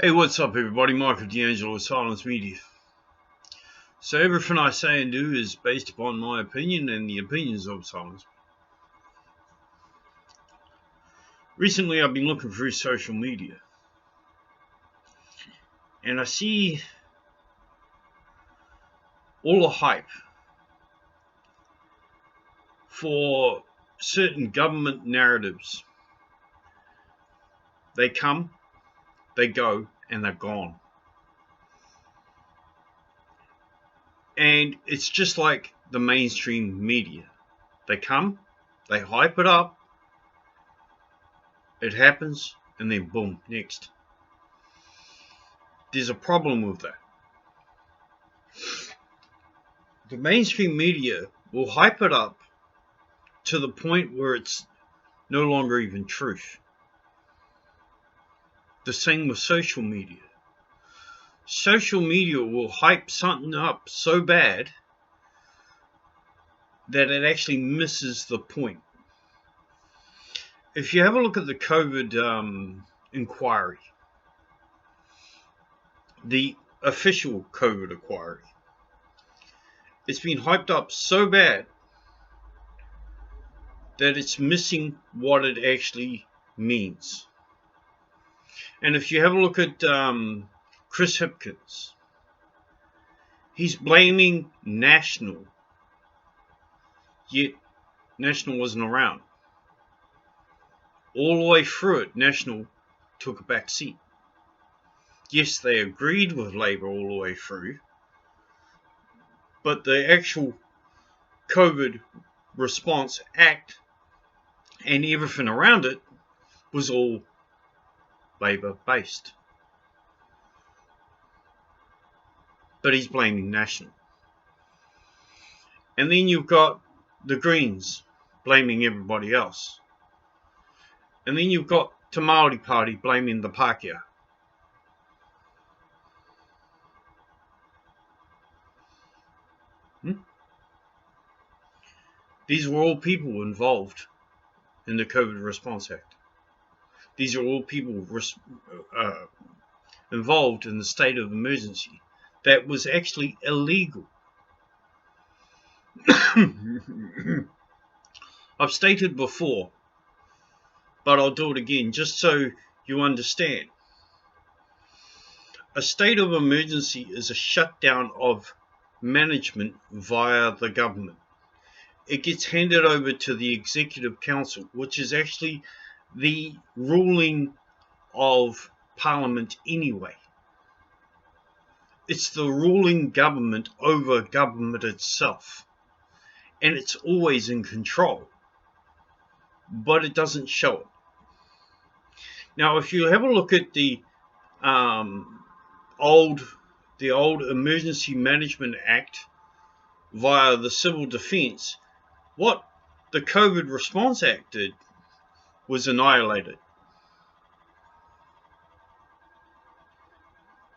Hey, what's up, everybody? Michael D'Angelo with Silence Media. So, everything I say and do is based upon my opinion and the opinions of Silence. Recently, I've been looking through social media, and I see all the hype for certain government narratives. They come, they go, and they're gone. And it's just like the mainstream media. They come, they hype it up, it happens, and then boom, next. There's a problem with that. The mainstream media will hype it up to the point where it's no longer even truth. The same with social media. Social media will hype something up so bad that it actually misses the point. If you have a look at the COVID inquiry, the official COVID inquiry, it's been hyped up so bad that it's missing what it actually means. And if you have a look at Chris Hipkins, he's blaming National, yet National wasn't around. All the way through it, National took a back seat. Yes, they agreed with Labour all the way through, but the actual COVID Response Act and everything around it was all Labour based. But he's blaming National. And then you've got the Greens blaming everybody else. And then you've got Te Māori Party blaming the Pākehā. These were all people involved in the COVID Response Act. These are all people involved in the state of emergency that was actually illegal. I've stated before, but I'll do it again just so you understand. A state of emergency is a shutdown of management via the government. It gets handed over to the Executive Council, which is actually the ruling of Parliament anyway. It's the ruling government over government itself. And it's always in control. But it doesn't show it. Now, if you have a look at the old Emergency Management Act via the Civil Defence, what the COVID Response Act did was annihilate it.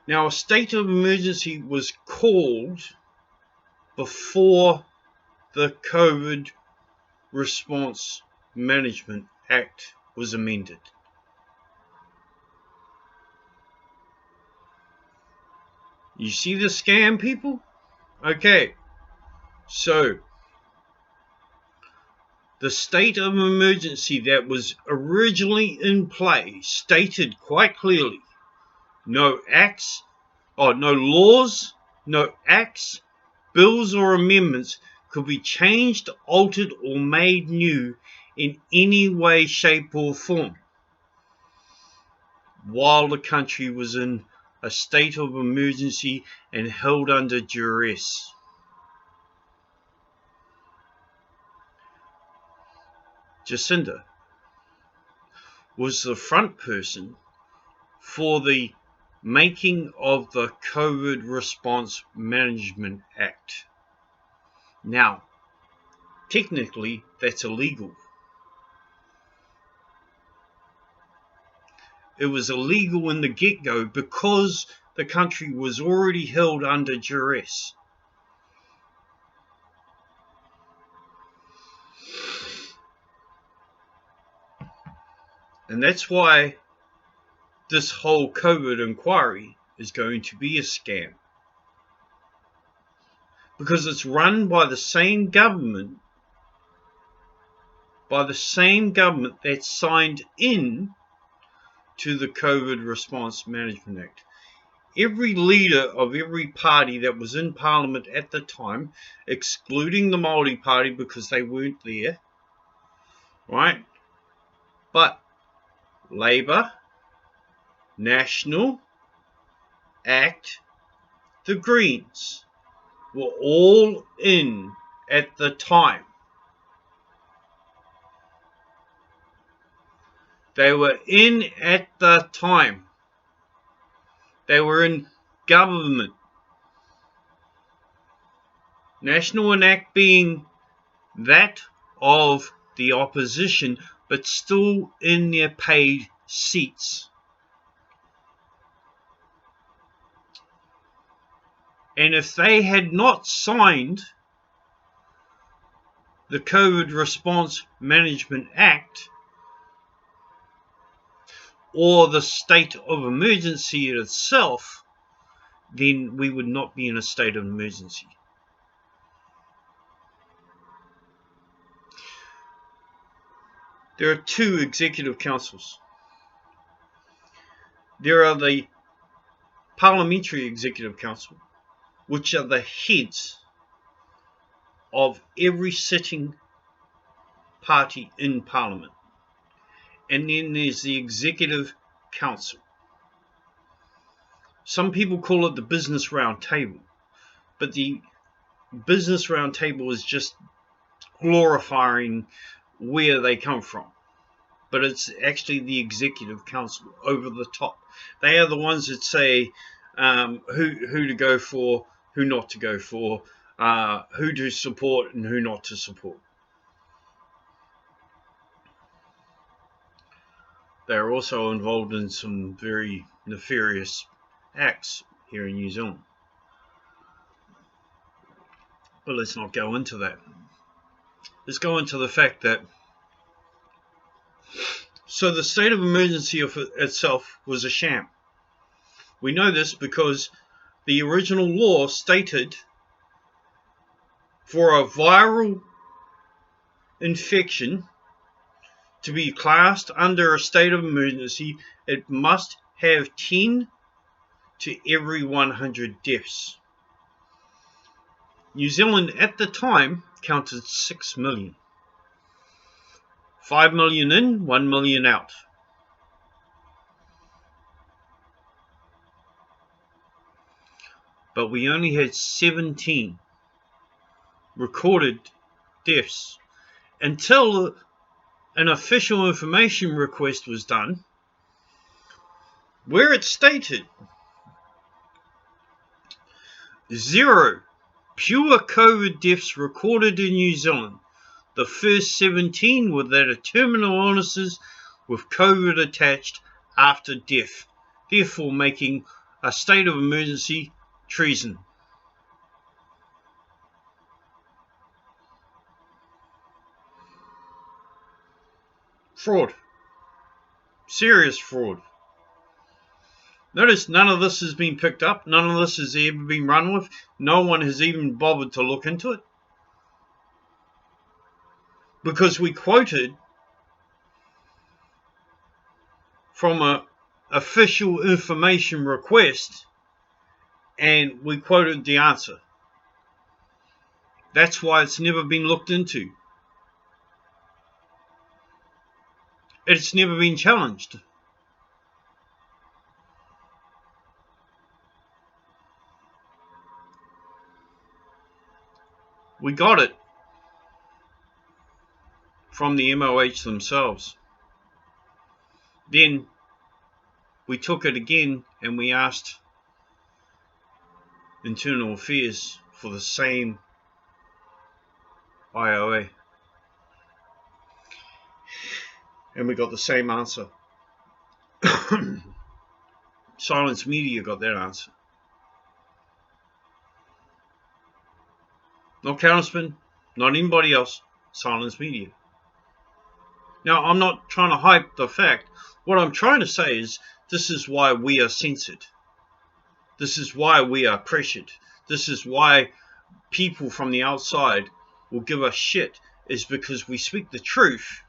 Now, a state of emergency was called before the COVID Response Management Act was amended. You see the scam, people? Okay, so the state of emergency that was originally in play stated quite clearly no acts, no laws, no acts, bills or amendments could be changed, altered or made new in any way, shape or form while the country was in a state of emergency and held under duress. Jacinda was the front person for the making of the COVID Response Management Act. Now, technically, that's illegal. It was illegal in the get-go because the country was already held under duress. And that's why this whole COVID inquiry is going to be a scam. Because it's run by the same government that signed in to the COVID Response Management Act. Every leader of every party that was in Parliament at the time, excluding the Māori Party because they weren't there, right? But Labour, National, ACT, the Greens were all in at the time. They were in at the time. They were in government. National and ACT being that of the opposition, but still in their paid seats. And if they had not signed the COVID Response Management Act or the state of emergency itself, then we would not be in a state of emergency. There are two executive councils. There are the Parliamentary Executive Council, which are the heads of every sitting party in Parliament. And then there's the Executive Council. Some people call it the Business Round Table, but the Business Round Table is just glorifying where they come from. But it's actually the Executive Council over the top. They are the ones that say who to go for, who not to go for, who to support and who not to support. They are also involved in some very nefarious acts here in New Zealand. But let's not go into that. Let's go into the fact that so the state of emergency of itself was a sham. We know this because the original law stated for a viral infection to be classed under a state of emergency, it must have 10 to every 100 deaths. New Zealand at the time counted 6 million. 5 million in, 1 million out. But we only had 17 recorded deaths until an official information request was done where it stated 0 pure COVID deaths recorded in New Zealand. The first 17 were that of terminal illnesses with COVID attached after death, therefore making a state of emergency treason. Fraud. Serious fraud. Notice none of this has been picked up. None of this has ever been run with. No one has even bothered to look into it. Because we quoted from an official information request and we quoted the answer. That's why it's never been looked into. It's never been challenged. We got it from the MOH themselves. Then we took it again and we asked Internal Affairs for the same IOA. And we got the same answer. Silence Media got that answer. Not Counterspin, not anybody else. Silence Media. Now, I'm not trying to hype the fact. What I'm trying to say is This is why we are censored. This is why we are pressured. This is why people from the outside will give us shit, is because we speak the truth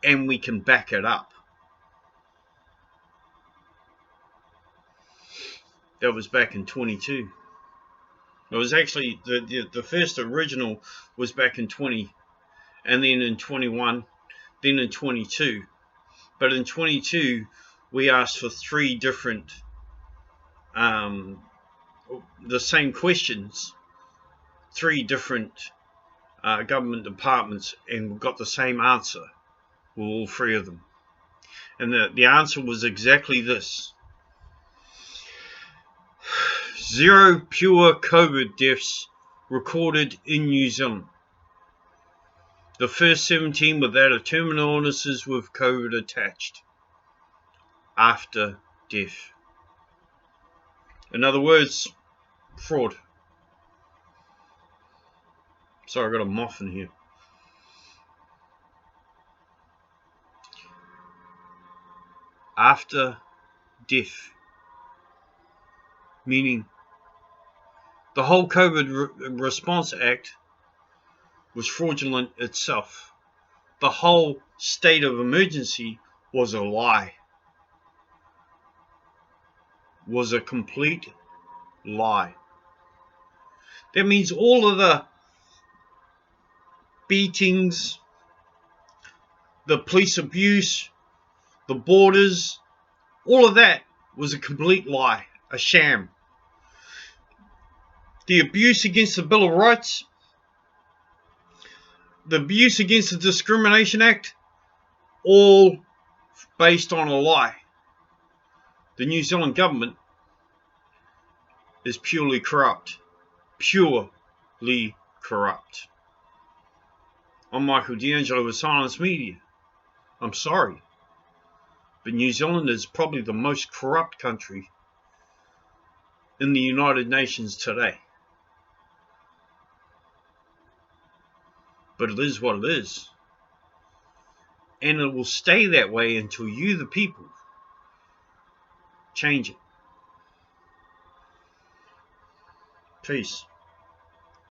and we can back it up. That was back in 22. It was actually, the first original was back in 20, and then in 21, then in 22. But in 22, we asked for 3 different, the same questions, 3 different government departments, and we got the same answer for all 3 of them. And the answer was exactly this: 0 pure COVID deaths recorded in New Zealand. The first 17 were that of terminal illnesses with COVID attached after death. In other words, fraud. Sorry, I got a moth in here. After death. Meaning the whole COVID Response Act was fraudulent itself. The whole state of emergency was a lie. Was a complete lie. That means all of the beatings, the police abuse, the borders, all of that was a complete lie, a sham. The abuse against the Bill of Rights, the abuse against the Discrimination Act, all based on a lie. The New Zealand government is purely corrupt. Purely corrupt. I'm Michael D'Angelo with Silence Media. I'm sorry, but New Zealand is probably the most corrupt country in the United Nations today. But it is what it is. And it will stay that way until you, the people, change it. Peace.